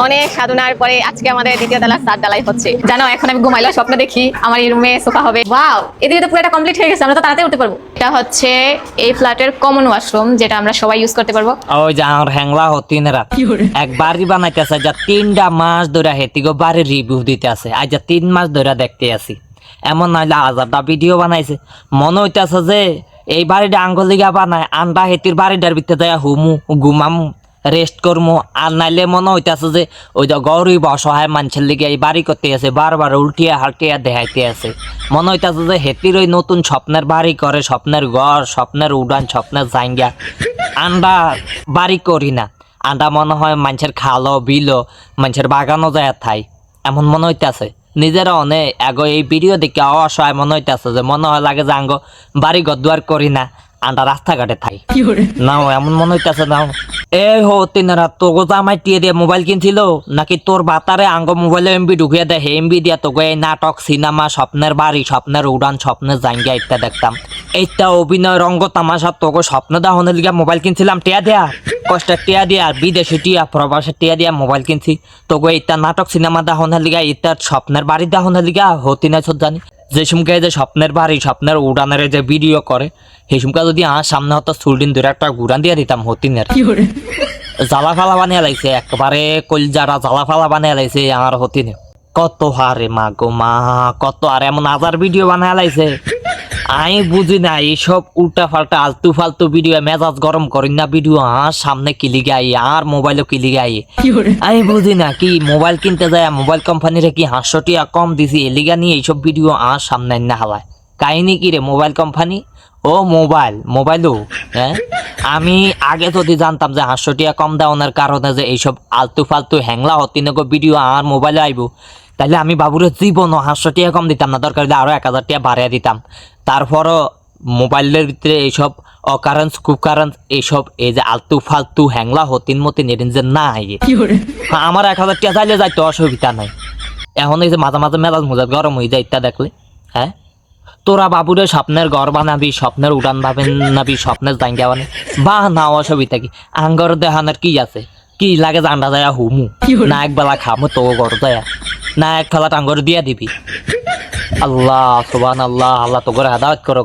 অনেক সাধনার পরে আজকে আমাদের দ্বিতীয় তলার ছাদ ঢালাই হচ্ছে। জানো এখন আমি ঘুমাইলে স্বপ্ন দেখি আমার এই রুমে সোফা হবে। ওয়াও, এদিকে তো পুরোটা কমপ্লিট হয়ে গেছে, আমরা তো তাড়াতাড়ি উঠতে পারবো। এটা হচ্ছে এই ফ্ল্যাটের কমন ওয়াশরুম, যেটা আমরা সবাই ইউজ করতে পারবো। ওই যে আমার হ্যাংলা হতিন রাত এক বাড়ি বানাইতেছে, যা 3টা মাস ধরে হেতিগো বাড়ির রিভিউ দিতে আছে। আজ যা 3 মাস ধরে দেখতে আছি, এমন নাইলে 1000টা ভিডিও বানাইছে। মনে হইতেছে যে এই বাড়িটা আঙ্গলিগা বানায় আন্ডা হেতির বাড়িটার ভিতরে যায় হুমু ঘুমামু রেস্ট করমু। আর নাইলে মনে হইতেছে যে ওই যে গরিব অসহায় মানুষের লিগে এই বাড়ি করতে আছে, বারবার উল্টিয়া হাল্টিয়া দেখাইতে আছে। মনে হইতেছে যে হেতির ওই নতুন স্বপ্নের বাড়ি করে, স্বপ্নের ঘর, স্বপ্নের উড়ান, স্বপ্নের জাঙ্গা। আন্ডা বাড়ি করি না, আন্ডা মনে হয় মানুষের খালো বিলো, মানুষের বাগানও যায় থাই, এমন মনে হইতেছে। নিজেরা অনেক আগে এই ভিডিও দেখে অসহায় মনে হইতেছে, যে মনে হয় লাগে যে আঙ্গ বাড়ি ঘর দুয়ার করি না, আন্ডা রাস্তাঘাটে থাই নাও, এমন মনে হইতেছে। নাও এই হো তিনারা তোগো জামাই টিয়ে দিয়ে মোবাইল কিনছিল নাকি তোর বাতারে আঙ্গ মোবাইলে এমবি ঢুকিয়ে দেয়, এমবি দিয়া তোকে এই নাটক সিনেমা, স্বপ্নের বাড়ি, স্বপ্নের উড়ান, স্বপ্নের জাঙ্গিয়া ইত্যা দেখতাম। এইটা অভিনয় রঙ্গ তামাশা তোকে স্বপ্ন দাহনের লিগা মোবাইল কিনছিলাম, টিয়া দেয়া কষ্টের টিয়া দিয়া, বিদেশি টিয়া প্রবাসের টিয়া দিয়া মোবাইল কিনছি। তোকে ইত্যা নাটক সিনেমা দাহনের লিগা, ইত্যার স্বপ্নের বাড়ি দাহনের লিগা হতি না জানি। যে সুমকে যে স্বপ্নের বাড়ি, স্বপ্নের উড়ানের যে ভিডিও করে, সেই সুমকা যদি আমার সামনে হতো চুলদিন ধরে একটা ঘুরান দিয়ে দিতাম হতিনের। জ্বালা ফালা বানিয়ে লাইছে একবারে, কলজারা জ্বালা ফালা বানিয়ে লাইছে আমার হতিনে। কত হারে মা গো মা, কত আর এমন আজার ভিডিও বানিয়ে লাইছে। আমি বুঝি না এইসব উল্টা ফাল্টা আলতু ফালতু ভিডিও, মেজাজ গরম করি না ভিডিও আর সামনে কিলি গাই, আর মোবাইলও কিলি গাই। আমি বুঝি না কি মোবাইল কিনতে যায় মোবাইল কোম্পানিরে কি 500 টাকা কম দিছি এলিগা নিয়ে এইসব ভিডিও আর সামনে না হালায়। কাহিনী কি রে মোবাইল কোম্পানি? ও মোবাইলও হ্যাঁ, আমি আগে যদি জানতাম যে 500 টাকা কম দেওয়ার কারণে যে এইসব আলতু ফালতু হ্যাংলা হতিনগো ভিডিও আর মোবাইলে আইব, তাহলে আমি বাবুরে জীবনও 500 টাকা কম দিতাম না, দরকার হলে আরো 1000 টাকা বাড়িয়ে দিতাম। তারপরও মোবাইলের ভিতরে এইসব অকারেন্স কুকারেন্স এইসব এই যে আলতু ফালতু হ্যাংলা হতিন মতিন এরিনজে না আইয়ে আমার 1000 টাকা চাইলে যাইতে অসুবিধা নাই। এখন এই যে মাঝে মাঝে মেজাজ মুজাজ গরম হয়ে যায় ইত্যা দেখলে। হ্যাঁ, তোরা বাবুরে স্বপ্নের ঘর বানাবি, স্বপ্নের উড়ান বানাবি, স্বপ্নের জাঙ্গা বানাবি, বা না অসুবিধা কি? আঙ্গর দেহানের কি আছে? কি লাগে জান্ডা যায় হুমু না একবেলা খামু তো ঘর যায় না এক খেলা টাঙ্গর দিয়া দিবি। আল্লাহ সুবহানাল্লাহ, আল্লাহ তো করে হেদায়েত করো।